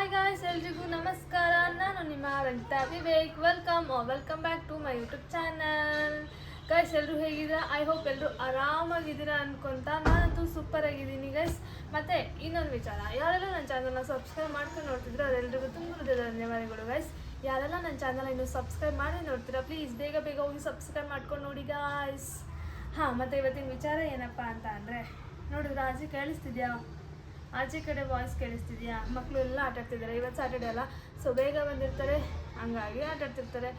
Hi guys, ಎಲ್ರಿಗೂ ನಮಸ್ಕಾರ. ನಾನು ನಿಮ್ಮ Ranjitha Vivek. Welcome back to my YouTube channel. Guys, ಎಲ್ಲರೂ ಹೇಗಿದ್ದೀರಾ? ಐ ಹೋಪ್ ಎಲ್ಲರೂ ಆರಾಮಾಗಿದ್ದೀರಾ ಅನ್ಕೊಂತ. ನಾನಂತೂ ಸೂಪರ್ ಆಗಿದ್ದೀನಿ ಗೈಸ್. ಮತ್ತು ಇನ್ನೊಂದು ವಿಚಾರ, ಯಾರೆಲ್ಲ ನನ್ನ ಚಾನಲ್ನ ಸಬ್ಸ್ಕ್ರೈಬ್ ಮಾಡ್ಕೊಂಡು ನೋಡ್ತಿದ್ರು ಅವರೆಲ್ಲರಿಗೂ ತುಂಬ ಹೃದಯದ ಧನ್ಯವಾದಗಳು ಗೈಸ್. ಯಾರೆಲ್ಲ ನನ್ನ ಚಾನಲ್ ಇನ್ನೂ ಸಬ್ಸ್ಕ್ರೈಬ್ ಮಾಡಿ ನೋಡ್ತೀರಾ, ಪ್ಲೀಸ್ ಬೇಗ ಹೋಗಿ ಸಬ್ಸ್ಕ್ರೈಬ್ ಮಾಡ್ಕೊಂಡು ನೋಡಿ ಗಾಯ್ಸ್. ಹಾಂ, ಮತ್ತು ಇವತ್ತಿನ ವಿಚಾರ ಏನಪ್ಪ ಅಂತ ಅಂದರೆ, ನೋಡಿದ್ರೆ ಆಚೆ ಕೇಳಿಸ್ತಿದ್ಯಾ? ಆಚೆ ಕಡೆ ವಾಯ್ಸ್ ಕೇಳಿಸ್ತಿದ್ಯಾ? ಮಕ್ಕಳು ಎಲ್ಲ ಆಟಾಡ್ತಿದ್ದಾರೆ. ಇವತ್ತು ಸ್ಯಾಟರ್ಡೆ ಅಲ್ಲ, ಸೊ ಬೇಗ ಬಂದಿರ್ತಾರೆ, ಹಂಗಾಗಿ ಆಟಾಡ್ತಿರ್ತಾರೆ.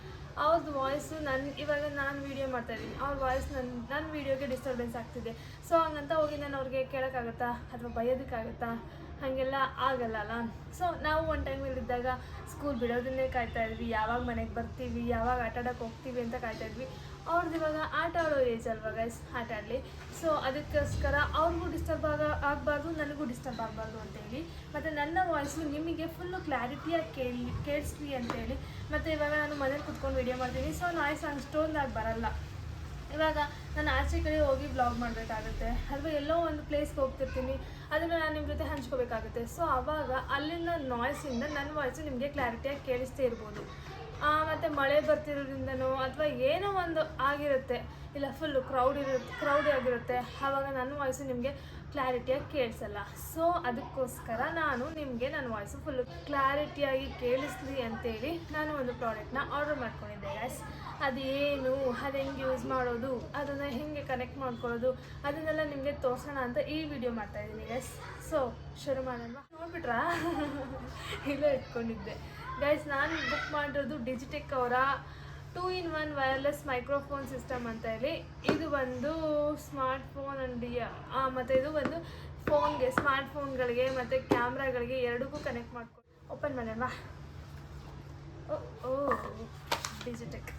ಅವ್ರದ್ದು ವಾಯ್ಸು ಇವಾಗ ನಾನು ವೀಡಿಯೋ ಮಾಡ್ತಾಯಿದ್ದೀನಿ, ಅವ್ರ ವಾಯ್ಸ್ ನನ್ನ ವೀಡಿಯೋಗೆ ಡಿಸ್ಟರ್ಬೆನ್ಸ್ ಆಗ್ತಿದೆ. ಸೊ ಹಂಗಂತ ಹೋಗಿ ನಾನು ಅವ್ರಿಗೆ ಕೇಳೋಕ್ಕಾಗತ್ತಾ ಅಥವಾ ಬೈಯೋದಕ್ಕಾಗತ್ತಾ? ಹಾಗೆಲ್ಲ ಆಗಲ್ಲ. ಸೊ ನಾವು ಒಂದು ಟೈಮಲ್ಲಿದ್ದಾಗ ಸ್ಕೂಲ್ ಬಿಡೋದನ್ನೇ ಕಾಯ್ತಾ ಇದ್ವಿ, ಯಾವಾಗ ಮನೆಗೆ ಬರ್ತೀವಿ, ಯಾವಾಗ ಆಟಾಡೋಕೆ ಹೋಗ್ತೀವಿ ಅಂತ ಕಾಯ್ತಾ ಇದ್ವಿ. ಅವ್ರದ್ದು ಇವಾಗ ಆಟ ಆಡೋ ಏಜ್ ಅಲ್ವಾ ಗೈಸ್, ಆಟ ಆಡಲಿ. ಸೊ ಅದಕ್ಕೋಸ್ಕರ ಅವ್ರಿಗೂ ಡಿಸ್ಟರ್ಬ್ ಆಗಬಾರ್ದು, ನನಗೂ ಡಿಸ್ಟರ್ಬ್ ಆಗಬಾರ್ದು ಅಂತೇಳಿ, ಮತ್ತು ನನ್ನ ವಾಯ್ಸು ನಿಮಗೆ ಫುಲ್ಲು ಕ್ಲಾರಿಟಿಯಾಗಿ ಕೇಳಿಸ್ಲಿ ಅಂತೇಳಿ. ಮತ್ತು ಇವಾಗ ನಾನು ಮನೇಲಿ ಕುತ್ಕೊಂಡು ವೀಡಿಯೋ ಮಾಡ್ತೀನಿ, ಸೊ ನಾಯ್ಸ್ ಅಷ್ಟೊಂದಾಗಿ ಬರಲ್ಲ. ಇವಾಗ ನಾನು ಆಚೆ ಕಡೆ ಹೋಗಿ ಬ್ಲಾಗ್ ಮಾಡಬೇಕಾಗುತ್ತೆ, ಅಥವಾ ಎಲ್ಲೋ ಒಂದು ಪ್ಲೇಸ್ಗೆ ಹೋಗ್ತಿರ್ತೀನಿ, ಅದನ್ನು ನಾನು ನಿಮ್ಮ ಜೊತೆ ಹಂಚ್ಕೋಬೇಕಾಗುತ್ತೆ. ಸೊ ಆವಾಗ ಅಲ್ಲಿನ ನಾಯ್ಸಿಂದ ನನ್ನ ವಾಯ್ಸು ನಿಮಗೆ ಕ್ಲಾರಿಟಿಯಾಗಿ ಕೇಳಿಸ್ತೇ ಇರ್ಬೋದು. ಮತ್ತು ಮಳೆ ಬರ್ತಿರೋದ್ರಿಂದನೋ ಅಥವಾ ಏನೋ ಒಂದು ಆಗಿರುತ್ತೆ, ಇಲ್ಲ ಫುಲ್ಲು ಕ್ರೌಡಿ ಆಗಿರುತ್ತೆ, ಆವಾಗ ನನ್ನ ವಾಯ್ಸು ನಿಮಗೆ ಕ್ಲಾರಿಟಿಯಾಗಿ ಕೇಳಿಸಲ್ಲ. ಸೊ ಅದಕ್ಕೋಸ್ಕರ ನಾನು ನಿಮಗೆ ನನ್ನ ವಾಯ್ಸು ಫುಲ್ಲು ಕ್ಲಾರಿಟಿಯಾಗಿ ಕೇಳಿಸ್ಲಿ ಅಂತೇಳಿ ನಾನು ಒಂದು ಪ್ರಾಡಕ್ಟ್ನ ಆರ್ಡರ್ ಮಾಡ್ಕೊಂಡಿದ್ದೆ ಗೈಸ್. ಅದೇನು, ಅದು ಹೆಂಗೆ ಯೂಸ್ ಮಾಡೋದು, ಅದನ್ನು ಹೇಗೆ ಕನೆಕ್ಟ್ ಮಾಡ್ಕೊಳ್ಳೋದು, ಅದನ್ನೆಲ್ಲ ನಿಮಗೆ ತೋರಿಸೋಣ ಅಂತ ಈ ವಿಡಿಯೋ ಮಾಡ್ತಾಯಿದ್ದೀನಿ ಗೈಸ್. ಸೊ ಶುರು ಮಾಡೋಣ. ನೋಡ್ಬಿಟ್ರಾ? ಇಲ್ಲೇ ಇಟ್ಕೊಂಡಿದ್ದೆ ಗೈಸ್. ನಾನು ಬುಕ್ ಮಾಡಿರೋದು ಡಿಜಿಟೆಕ್ ಅವರ 2-in-1 ವೈರ್ಲೆಸ್ ಮೈಕ್ರೋಫೋನ್ ಸಿಸ್ಟಮ್ ಅಂತ ಹೇಳಿ. ಇದು ಒಂದು ಸ್ಮಾರ್ಟ್ ಫೋನ್ ಮತ್ತು ಇದು ಒಂದು ಫೋನ್ಗೆ, ಸ್ಮಾರ್ಟ್ ಫೋನ್ಗಳಿಗೆ ಮತ್ತು ಕ್ಯಾಮ್ರಾಗಳಿಗೆ ಎರಡಕ್ಕೂ ಕನೆಕ್ಟ್ ಮಾಡ್ಕೊಂಡು ಓಪನ್ ಮಾಡೋಣ. ಓ ಡಿಜಿಟೆಕ್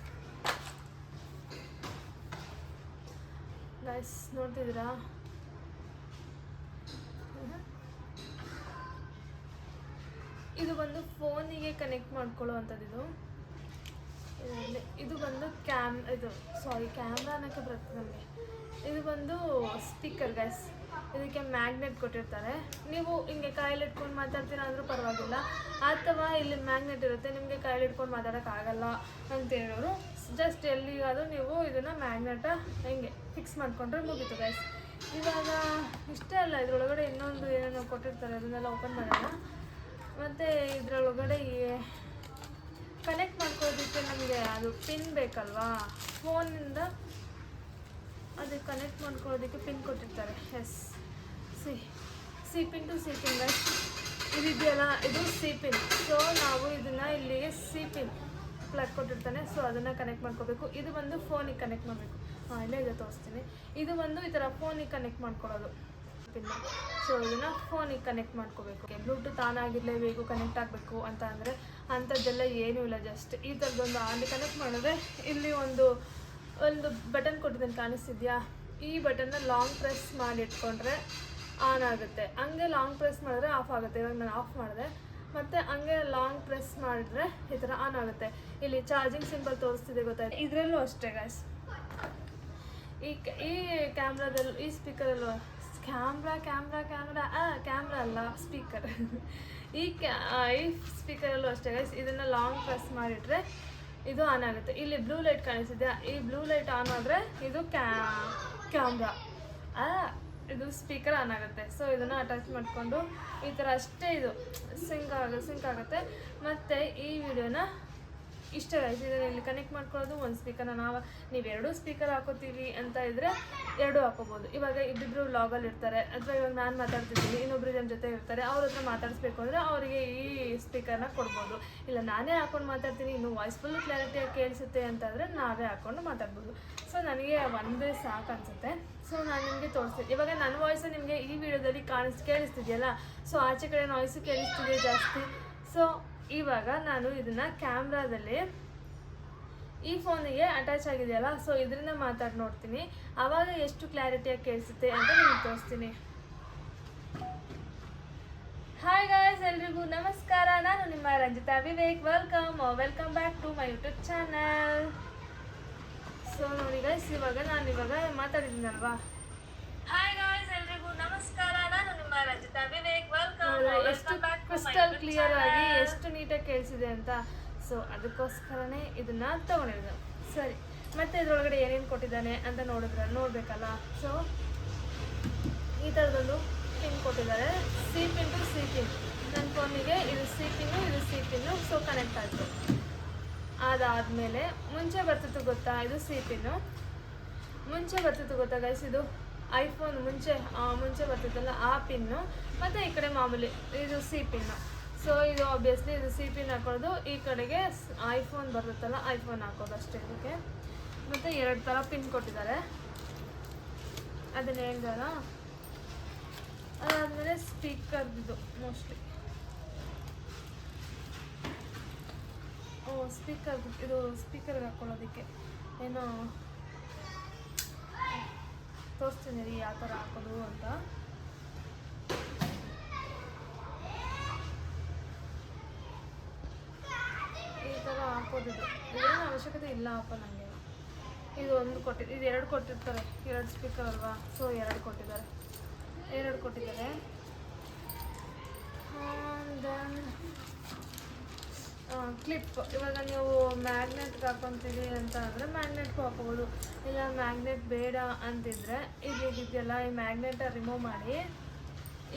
ಗೈಸ್, ನೋಡ್ತಿದ್ದೀರಾ? ಇದು ಬಂದು ಫೋನಿಗೆ ಕನೆಕ್ಟ್ ಮಾಡ್ಕೊಳ್ಳೋ ಅಂಥದ್ದು. ಇದು ಬಂದು ಕ್ಯಾಮ್ರಾ ಅನ್ನೋಕ್ಕೆ ಬರುತ್ತೆ ನಮಗೆ. ಇದು ಬಂದು ಸ್ಪೀಕರ್ ಗೈಸ್. ಇದಕ್ಕೆ ಮ್ಯಾಗ್ನೆಟ್ ಕೊಟ್ಟಿರ್ತಾರೆ. ನೀವು ಹಿಂಗೆ ಕಾಯಲ್ಲಿ ಇಟ್ಕೊಂಡು ಮಾತಾಡ್ತೀರಾ ಅಂದರೂ ಪರವಾಗಿಲ್ಲ, ಅಥವಾ ಇಲ್ಲಿ ಮ್ಯಾಗ್ನೆಟ್ ಇರುತ್ತೆ, ನಿಮಗೆ ಕಾಯಲ್ಲಿ ಇಟ್ಕೊಂಡು ಮಾತಾಡೋಕ್ಕಾಗಲ್ಲ ಅಂತ ಹೇಳೋರು ಜಸ್ಟ್ ಎಲ್ಲಿಗಾದರೂ ನೀವು ಇದನ್ನು ಮ್ಯಾಗ್ನೆಟ ಹಿಂಗೆ ಫಿಕ್ಸ್ ಮಾಡಿಕೊಂಡ್ರೆ ಮುಗೀತು ಗೈಸ್. ಇವಾಗ ಇಷ್ಟೇ ಅಲ್ಲ, ಇದರೊಳಗಡೆ ಇನ್ನೊಂದು ಏನೇನೋ ಕೊಟ್ಟಿರ್ತಾರೆ, ಅದನ್ನೆಲ್ಲ ಓಪನ್ ಮಾಡೋಣ. ಮತ್ತು ಇದರೊಳಗಡೆ ಕನೆಕ್ಟ್ ಮಾಡ್ಕೊಳ್ಳೋದಕ್ಕೆ ನಮಗೆ ಅದು ಪಿನ್ ಬೇಕಲ್ವಾ, ಫೋನಿಂದ ಅದಕ್ಕೆ ಕನೆಕ್ಟ್ ಮಾಡ್ಕೊಳ್ಳೋದಕ್ಕೆ ಪಿನ್ ಕೊಟ್ಟಿರ್ತಾರೆ. Yes, C pin to C pin guys. ಇದಿದೆಯಲ್ಲ, ಇದು ಸಿ ಪಿನ್. ಸೊ ನಾವು ಇದನ್ನು ಇಲ್ಲಿಗೆ ಸಿ ಪಿನ್ ಪ್ಲಗ್ ಕೊಟ್ಟಿರ್ತಾನೆ, ಸೊ ಅದನ್ನು ಕನೆಕ್ಟ್ ಮಾಡ್ಕೋಬೇಕು. ಇದು ಬಂದು ಫೋನಿಗೆ ಕನೆಕ್ಟ್ ಮಾಡಬೇಕು. ಇಲ್ಲೇ ಇದೆ, ತೋರಿಸ್ತೀನಿ. ಇದು ಬಂದು ಈ ಥರ ಫೋನಿಗೆ ಕನೆಕ್ಟ್ ಮಾಡ್ಕೊಳ್ಳೋದು ಪಿನ್. ಸೊ ಇದನ್ನು ಫೋನಿಗೆ ಕನೆಕ್ಟ್ ಮಾಡ್ಕೋಬೇಕು. ಬ್ಲೂಟೂತ್ ಆನ್ ಆಗಿರಲೇಬೇಕು, ಕನೆಕ್ಟ್ ಆಗಬೇಕು ಅಂತ ಅಂದರೆ ಅಂಥದ್ದೆಲ್ಲ ಏನೂ ಇಲ್ಲ. ಜಸ್ಟ್ ಈ ಥರದ್ದೊಂದು ಅಲ್ಲಿ ಕನೆಕ್ಟ್ ಮಾಡಿದ್ರೆ ಇಲ್ಲಿ ಒಂದು ಬಟನ್ ಕೊಟ್ಟಿದ್ದೀನಿ, ಕಾಣಿಸ್ತಿದ್ಯಾ? ಈ ಬಟನ್ನ ಲಾಂಗ್ ಪ್ರೆಸ್ ಮಾಡಿ ಇಟ್ಕೊಂಡ್ರೆ ಆನ್ ಆಗುತ್ತೆ, ಹಂಗೆ ಲಾಂಗ್ ಪ್ರೆಸ್ ಮಾಡಿದ್ರೆ ಆಫ್ ಆಗುತ್ತೆ. ಇವಾಗ ನಾನು ಆಫ್ ಮಾಡಿದೆ, ಮತ್ತು ಹಂಗೆ ಲಾಂಗ್ ಪ್ರೆಸ್ ಮಾಡಿದ್ರೆ ಈ ಥರ ಆನ್ ಆಗುತ್ತೆ. ಇಲ್ಲಿ ಚಾರ್ಜಿಂಗ್ ಸಿಂಬಲ್ ತೋರಿಸ್ತಿದೆ, ಗೊತ್ತಾಯ್ತು? ಇದರಲ್ಲೂ ಅಷ್ಟೇ ಗೈಸ್. ಈ ಕ್ಯಾಮ್ರಾದಲ್ಲೂ, ಈ ಸ್ಪೀಕರಲ್ಲೂ ಕ್ಯಾಮ್ರಾ ಅಲ್ಲ, ಸ್ಪೀಕರ್. ಈ ಸ್ಪೀಕರಲ್ಲೂ ಅಷ್ಟೇ ಗೈಸ್. ಇದನ್ನು ಲಾಂಗ್ ಪ್ರೆಸ್ ಮಾಡಿಟ್ರೆ ಇದು ಆನ್ ಆಗುತ್ತೆ. ಇಲ್ಲಿ ಬ್ಲೂ ಲೈಟ್ ಕಾಣಿಸಿದೆ, ಈ ಬ್ಲೂ ಲೈಟ್ ಆನ್ ಆದರೆ ಇದು ಕ್ಯಾಮ್ರಾ, ಇದು ಸ್ಪೀಕರ್ ಆನ್ ಆಗುತ್ತೆ. ಸೊ ಇದನ್ನು ಅಟ್ಯಾಚ್ ಮಾಡಿಕೊಂಡು ಈ ಥರ ಅಷ್ಟೇ ಇದು ಸಿಂಕ್ ಆಗುತ್ತೆ. ಮತ್ತು ಈ ವಿಡಿಯೋನ ಇಷ್ಟ ಗೈಸ್. ಇದನ್ನು ಇಲ್ಲಿ ಕನೆಕ್ಟ್ ಮಾಡ್ಕೊಳ್ಳೋದು ಒಂದು ಸ್ಪೀಕರ್ನ. ನೀವು ಎರಡೂ ಸ್ಪೀಕರ್ ಹಾಕೋತೀವಿ ಅಂತ ಇದ್ದರೆ ಎರಡೂ ಹಾಕೋಬೋದು. ಇವಾಗ ಇಬ್ಬಿಬ್ಬರು ವ್ಲಾಗಲ್ಲಿ ಇರ್ತಾರೆ, ಅಥವಾ ಇವಾಗ ನಾನು ಮಾತಾಡ್ತಿದ್ದೀನಿ, ಇನ್ನೊಬ್ರು ನನ್ನ ಜೊತೆ ಇರ್ತಾರೆ, ಅವ್ರ ಹತ್ರ ಮಾತಾಡಿಸ್ಬೇಕು ಅಂದರೆ ಅವರಿಗೆ ಈ ಸ್ಪೀಕರ್ನ ಕೊಡ್ಬೋದು. ಇಲ್ಲ ನಾನೇ ಹಾಕ್ಕೊಂಡು ಮಾತಾಡ್ತೀನಿ, ಇನ್ನೂ ವಾಯ್ಸ್ ಫುಲ್ ಕ್ಲಾರಿಟಿಯಾಗಿ ಕೇಳಿಸುತ್ತೆ ಅಂತಂದರೆ ನಾವೇ ಹಾಕ್ಕೊಂಡು ಮಾತಾಡ್ಬೋದು. ಸೊ ನನಗೆ ಒಂದೇ ಸಾಕು ಅನಿಸುತ್ತೆ. ಸೊ ನಾನು ನಿಮಗೆ ತೋರಿಸ್ತೀನಿ. ಇವಾಗ ನನ್ನ ವಾಯ್ಸು ನಿಮಗೆ ಈ ವಿಡಿಯೋದಲ್ಲಿ ಕೇಳಿಸ್ತಿದೆಯಲ್ಲ, ಸೊ ಆಚೆ ಕಡೆ ನಾಯ್ಸು ಕೇಳಿಸ್ತಿದೆ ಜಾಸ್ತಿ. ಸೊ ಇವಾಗ ನಾನು ಇದನ್ನು ಕ್ಯಾಮ್ರಾದಲ್ಲಿ ಈ ಫೋನಿಗೆ ಅಟ್ಯಾಚ್ ಆಗಿದೆಯಲ್ಲ, ಸೊ ಇದರಿಂದ ಮಾತಾಡಿ ನೋಡ್ತೀನಿ, ಆವಾಗ ಎಷ್ಟು ಕ್ಲಾರಿಟಿಯಾಗಿ ಕೇಳಿಸುತ್ತೆ ಅಂತ ನಿಮಗೆ ತೋರಿಸ್ತೀನಿ. ಹಾಯ್ ಗಾಯ್ಸ್, ಎಲ್ರಿಗೂ ನಮಸ್ಕಾರ. ನಾನು ನಿಮ್ಮ Ranjitha Vivek. Welcome back to my YouTube channel. So ನೋಡಿ ಗೈಸ್, ನಾನು ಮಾತಾಡಿದ್ದೀನಲ್ವಾ. ಹಾಯ್ ಗಾಯ್ಸ್, ಎಲ್ರಿಗೂ ನಮಸ್ಕಾರ. ನಾನು ನಿಮ್ಮ Ranjitha Vivek. Welcome back to my YouTube channel. Crystal clear ಆಗಿ ಕೇಳಿಸಿದೆ ಅಂತ. ಸೊ ಅದಕ್ಕೋಸ್ಕರನೇ ಇದನ್ನು ತೊಗೊಂಡಿದ್ದು. ಸರಿ, ಮತ್ತು ಇದರೊಳಗಡೆ ಏನೇನು ಕೊಟ್ಟಿದ್ದಾನೆ ಅಂತ ನೋಡಬೇಕಲ್ಲ. ಸೊ ಈ ಥರದೊಂದು ಪಿನ್ ಕೊಟ್ಟಿದ್ದಾರೆ, C pin to C pin. ನನ್ನ ಫೋನಿಗೆ ಇದು ಸಿ ಪಿನ್ನು, ಇದು ಸಿ ಪಿನ್ನು. ಸೊ ಕನೆಕ್ಟ್ ಆಯಿತು. ಅದಾದಮೇಲೆ ಮುಂಚೆ ಬರ್ತಿತ್ತು ಗೊತ್ತಾ, ಇದು ಸಿ ಪಿನ್ನು ಮುಂಚೆ ಬರ್ತಿತ್ತು ಗೊತ್ತಾ ಗೈಸ್, ಇದು ಐಫೋನ್ ಮುಂಚೆ ಬರ್ತಿತ್ತಲ್ಲ ಆ ಪಿನ್ನು, ಮತ್ತು ಈ ಕಡೆ ಮಾಮೂಲಿ ಇದು ಸಿ ಪಿನ್ನು. ಸೊ ಇದು ಆಬ್ವಿಯಸ್ಲಿ ಇದು ಸಿ ಪಿನ್ ಹಾಕೊಳ್ಳೋದು, ಈ ಕಡೆಗೆ ಐಫೋನ್ ಬರುತ್ತಲ್ಲ ಐಫೋನ್ ಹಾಕೋದು ಅಷ್ಟೇ ಇದಕ್ಕೆ. ಮತ್ತು 2 ಥರ ಪಿನ್ ಕೊಟ್ಟಿದ್ದಾರೆ, ಅದನ್ನು ಹೇಳ್ದಾರ. ಅದಾದಮೇಲೆ ಸ್ಪೀಕರ್ದು ಮೋಸ್ಟ್ಲಿ ಇದು ಸ್ಪೀಕರ್ಗೆ ಹಾಕ್ಕೊಳ್ಳೋದಕ್ಕೆ ಏನೋ ತೋರಿಸ್ತೀನಿ ರೀ ಯಾವ ಥರ ಹಾಕೋದು ಅಂತ. ಈ ಥರ ಹಾಕೋದಿದ್ದು ಇದೇನು ಅವಶ್ಯಕತೆ ಇಲ್ಲ ಅಪ್ಪ ನನಗೆ. ಇದು ಒಂದು ಇದು 2 ಕೊಟ್ಟಿರ್ತಾರೆ, 2 ಸ್ಪೀಕರ್ ಅಲ್ವಾ. ಸೊ 2 ಕೊಟ್ಟಿದ್ದಾರೆ. Then clip. ಇವಾಗ ನೀವು ಮ್ಯಾಗ್ನೆಟ್ಗೆ ಹಾಕೊತೀವಿ ಅಂತ ಅಂದರೆ ಮ್ಯಾಗ್ನೆಟ್ಗೂ ಹಾಕೋಬೋದು, ಇಲ್ಲ ಮ್ಯಾಗ್ನೆಟ್ ಬೇಡ ಅಂತಿದ್ರೆ ಇದೆಯಲ್ಲ ಈ ಮ್ಯಾಗ್ನೆಟ್ ರಿಮೂವ್ ಮಾಡಿ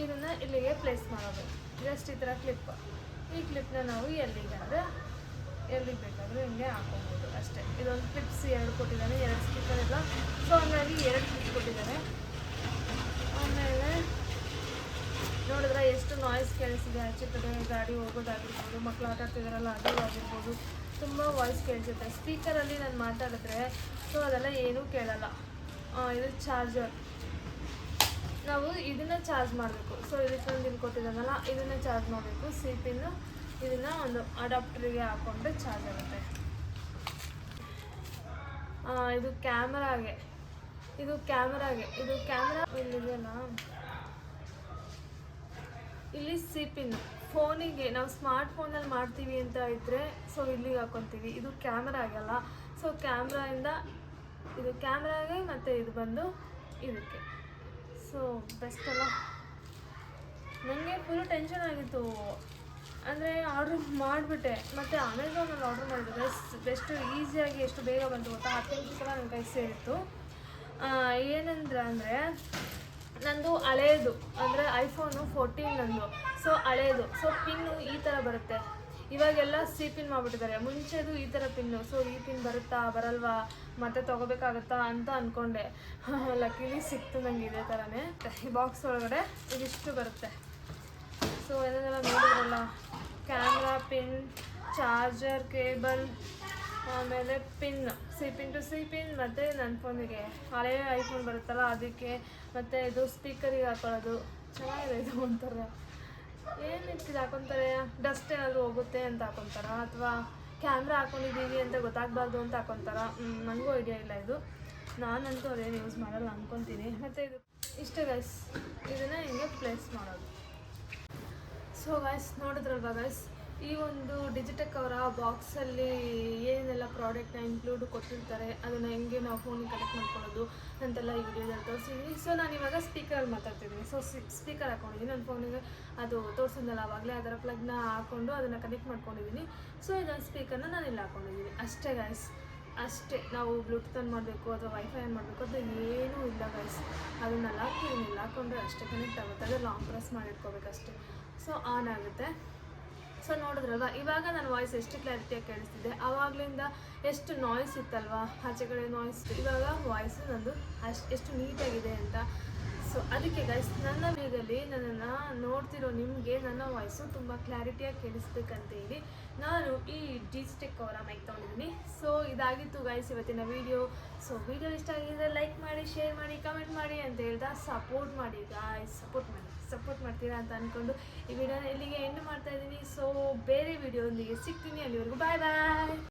ಇದನ್ನು ಇಲ್ಲಿಗೆ ಪ್ಲೇಸ್ ಮಾಡೋದು. ಜಸ್ಟ್ ಈ ಥರ ಕ್ಲಿಪ್. ಈ ಕ್ಲಿಪ್ನ ನಾವು ಎಲ್ಲಿಗೆ ಬೇಕಾದರೂ ಹಿಂಗೆ ಹಾಕೋಬೋದು ಅಷ್ಟೇ. ಇದೊಂದು ಕ್ಲಿಪ್ಸ್ 2 ಕೊಟ್ಟಿದ್ದಾನೆ, 2 ಸ್ಪೀಕರ್ ಇಲ್ಲ. ಸೊ ಹಂಗಾಗಿ 2 ಕ್ಲಿಪ್ ಕೊಟ್ಟಿದ್ದಾರೆ. ಆಮೇಲೆ ನೋಡಿದ್ರೆ ಎಷ್ಟು ನಾಯ್ಸ್ ಕೇಳಿಸಿದೆ. ಆಚೆ ಕಡೆ ಗಾಡಿ ಹೋಗೋದಾಗಿರ್ಬೋದು, ಮಕ್ಕಳು ಆಟ ಆಡ್ತಿದ್ದಾರಲ್ಲ ಅದು ಆಗಿರ್ಬೋದು, ತುಂಬ ವಾಯ್ಸ್ ಕೇಳಿಸುತ್ತೆ. ಸ್ಪೀಕರಲ್ಲಿ ನಾನು ಮಾತಾಡಿದ್ರೆ ಸೊ ಅದೆಲ್ಲ ಏನೂ ಕೇಳಲ್ಲ. ಇದು ಚಾರ್ಜರ್, ನಾವು ಇದನ್ನು ಚಾರ್ಜ್ ಮಾಡಬೇಕು. ಸೊ ಇದಕ್ಕೊಂದು ಇಲ್ಲಿ ಕೊಟ್ಟಿದ್ದಾನಲ್ಲ ಇದನ್ನು ಚಾರ್ಜ್ ಮಾಡಬೇಕು. ಸಿ ಪಿನ್ನು ಇದನ್ನು ಒಂದು ಅಡಾಪ್ಟರಿಗೆ ಹಾಕ್ಕೊಂಡ್ರೆ ಚಾರ್ಜ್ ಆಗುತ್ತೆ. ಇದು ಕ್ಯಾಮ್ರಾಗೆ ಇದು ಕ್ಯಾಮ್ರಾ ಇಲ್ಲಿದೆಯಲ್ಲ, ಇಲ್ಲಿ ಸಿ ಪಿನ್. ಫೋನಿಗೆ ನಾವು ಸ್ಮಾರ್ಟ್ ಫೋನಲ್ಲಿ ಮಾಡ್ತೀವಿ ಅಂತ ಇದ್ದರೆ ಸೊ ಇಲ್ಲಿಗೆ ಹಾಕ್ಕೊತೀವಿ. ಇದು ಕ್ಯಾಮ್ರಾ ಆಗಲ್ಲ. ಸೊ ಇದು ಕ್ಯಾಮ್ರಾಗೆ ಮತ್ತು ಇದು ಬಂದು ಇದಕ್ಕೆ. ಸೊ ಬೆಸ್ಟ್ ಅಲ್ಲ. ನನಗೆ ಫುಲ್ ಟೆನ್ಷನ್ ಆಗಿತ್ತು, ಅಂದರೆ ಆರ್ಡ್ರ್ ಮಾಡಿಬಿಟ್ಟೆ. ಮತ್ತು ಅಮೆಝಾನಲ್ಲಿ ಆರ್ಡ್ರ್ ಮಾಡಿದ್ರೆ ಬೆಸ್ಟ್ ಈಸಿಯಾಗಿ ಎಷ್ಟು ಬೇಗ ಬಂತು ಗೊತ್ತಾ, 10 ನಿಮಿಷ ನನ್ನ ಕೈಗೆ ಸೇರಿತ್ತು. ಏನಂದ್ರೆ ನಂದು ಹಳೇದು ಅಂದರೆ ಐಫೋನು 14 ನಂದು. ಸೊ ಹಳೇದು. ಸೊ ಪಿನ್ನು ಈ ಥರ ಬರುತ್ತೆ. ಇವಾಗೆಲ್ಲ ಸಿ ಪಿನ್ ಮಾಡಿಬಿಟ್ಟಿದ್ದಾರೆ. ಮುಂಚೆದು ಈ ಥರ ಪಿನ್ನು. ಸೊ ಈ ಪಿನ್ ಬರುತ್ತಾ ಬರಲ್ವಾ ಮತ್ತೆ ತೊಗೋಬೇಕಾಗತ್ತಾ ಅಂತ ಅಂದ್ಕೊಂಡೆ. ಲಕ್ಕಿಲಿ ಸಿಕ್ತು ನನಗೆ ಇದೇ ಥರನೇ. ಈ ಬಾಕ್ಸ್ ಒಳಗಡೆ ಇದಿಷ್ಟು ಬರುತ್ತೆ. ಸೊ ಏನೆಲ್ಲ ನೋಡಿದ್ರಲ್ಲ, ಕ್ಯಾಮ್ರಾ ಪಿನ್, ಚಾರ್ಜರ್ ಕೇಬಲ್, ಆಮೇಲೆ pin, C pin to C pin, ಮತ್ತು ನನ್ನ ಫೋನಿಗೆ ಹಳೆಯ ಐಫೋನ್ ಬರುತ್ತಲ್ಲ ಅದಕ್ಕೆ, ಮತ್ತು ಇದು ಸ್ಪೀಕರಿಗೆ ಹಾಕೊಳ್ಳೋದು. ಚೆನ್ನಾಗಿದೆ ಇದು. ಒಂಥರ ಏನಕ್ಕೆ ಹಾಕೊತಾರೆ, ಡಸ್ಟ್ ಏನಾದರೂ ಹೋಗುತ್ತೆ ಅಂತ ಹಾಕೊತಾರ, ಅಥವಾ ಕ್ಯಾಮ್ರಾ ಹಾಕೊಂಡಿದ್ದೀವಿ ಅಂತ ಗೊತ್ತಾಗಬಾರ್ದು ಅಂತ ಹಾಕೊತಾರ. ನನಗೂ ಐಡಿಯಾ ಇಲ್ಲ ಇದು. ನಾನಂತೂ ಅದೇನು ಯೂಸ್ ಮಾಡಲ್ಲ ಅಂದ್ಕೊತೀನಿ. ಮತ್ತು ಇದು ಇಷ್ಟೇ ಗೈಸ್, ಇದನ್ನು ಹಿಂಗೆ ಪ್ಲೇಸ್ ಮಾಡೋದು. ಸೊ ಗೈಸ್ ನೋಡಿದ್ರಲ್ವ ಗೈಸ್, ಈ ಒಂದು ಡಿಜಿಟೆಕ್ ಅವರ ಬಾಕ್ಸಲ್ಲಿ ಏನೆಲ್ಲ ಪ್ರಾಡಕ್ಟ್ನ ಇನ್ಕ್ಲೂಡ್ ಕೊಟ್ಟಿರ್ತಾರೆ, ಅದನ್ನು ಹೆಂಗೆ ನಾವು ಫೋನಿಗೆ ಕನೆಕ್ಟ್ ಮಾಡ್ಕೊಳ್ಳೋದು ಅಂತೆಲ್ಲ ಈ ವಿಡಿಯೋದಲ್ಲಿ ತೋರಿಸಿದ್ದೀನಿ. ಸೊ ನಾನು ಇವಾಗ ಸ್ಪೀಕರಲ್ಲಿ ಮಾತಾಡ್ತಿದ್ದೀನಿ. ಸೊ ಸ್ಪೀಕರ್ ಹಾಕ್ಕೊಂಡಿದ್ದೀನಿ ನನ್ನ ಫೋನಿಗೆ, ಅದು ತೋರಿಸಿದ್ನಲ್ಲ ಆವಾಗಲೇ, ಅದರ ಪ್ಲಗ್ನ ಹಾಕ್ಕೊಂಡು ಅದನ್ನು ಕನೆಕ್ಟ್ ಮಾಡ್ಕೊಂಡಿದ್ದೀನಿ. ಸೊ ಇದೊಂದು ಸ್ಪೀಕರ್ನ ನಾನು ಇಲ್ಲಿ ಹಾಕ್ಕೊಂಡಿದ್ದೀನಿ ಅಷ್ಟೇ ಗೈಸ್. ಅಷ್ಟೇ. ನಾವು ಬ್ಲೂಟೂತ್ ಆನ್ ಮಾಡಬೇಕು ಅಥವಾ ವೈಫೈ ಆನ್ ಮಾಡಬೇಕು ಅದು ಏನೂ ಇಲ್ಲ ಗೈಸ್. ಅದನ್ನೆಲ್ಲ ಹಾಕ್ಕೊಂಡ್ರೆ ಅಷ್ಟೇ ಕನೆಕ್ಟ್ ಆಗುತ್ತೆ. ಅದು ಲಾಂಗ್ ಪ್ರೆಸ್ ಮಾಡಿಟ್ಕೋಬೇಕಷ್ಟೇ. ಸೊ ಆನ್ ಆಗುತ್ತೆ. ಸೊ ನೋಡಿದ್ರಲ್ವ, ಇವಾಗ ನನ್ನ ವಾಯ್ಸ್ ಎಷ್ಟು ಕ್ಲಾರಿಟಿಯಾಗಿ ಕೇಳಿಸ್ತಿದೆ. ಆವಾಗಲಿಂದ ಎಷ್ಟು ನಾಯ್ಸ್ ಇತ್ತಲ್ವಾ, ಆಚೆ ಕಡೆ ನಾಯ್ಸ್. ಇವಾಗ ವಾಯ್ಸು ನಂದು ಎಷ್ಟು ನೀಟಾಗಿದೆ ಅಂತ. ಸೊ ಅದಕ್ಕೆ ಗೈಸ್, ನನ್ನ ವಿಡಿಯೋದಲ್ಲಿ ನನ್ನನ್ನು ನೋಡ್ತಿರೋ ನಿಮಗೆ ನನ್ನ ವಾಯ್ಸು ತುಂಬ ಕ್ಲಾರಿಟಿಯಾಗಿ ಕೇಳಿಸ್ಬೇಕಂತ ಹೇಳಿ ನಾನು ಈ ಡಿಜಿಟೆಕ್ ಅವರ ಮೈಕ್ ತೊಗೊಂಡಿದ್ದೀನಿ. ಸೊ ಇದಾಗಿತ್ತು ಗೈಸ್ ಇವತ್ತಿನ ವಿಡಿಯೋ. ಸೊ ವಿಡಿಯೋ ಇಷ್ಟ ಆಗಿದ್ರೆ ಲೈಕ್ ಮಾಡಿ, ಶೇರ್ ಮಾಡಿ, ಕಮೆಂಟ್ ಮಾಡಿ ಅಂತ ಹೇಳ್ತಾ ಸಪೋರ್ಟ್ ಮಾಡಿ ಗಾಯ್ಸ್. ಸಪೋರ್ಟ್ ಮಾಡ್ತೀರಾ ಅಂತ ಅಂದ್ಕೊಂಡು ಈ ವಿಡಿಯೋನ ಇಲ್ಲಿಗೆ ಎಂಡ್ ಮಾಡ್ತಾ ಇದ್ದೀನಿ. ಸೊ ಬೇರೆ ವಿಡಿಯೋದೊಂದಿಗೆ ಸಿಗ್ತೀನಿ. ಅಲ್ಲಿವರೆಗೂ ಬಾಯ್ ಬಾಯ್.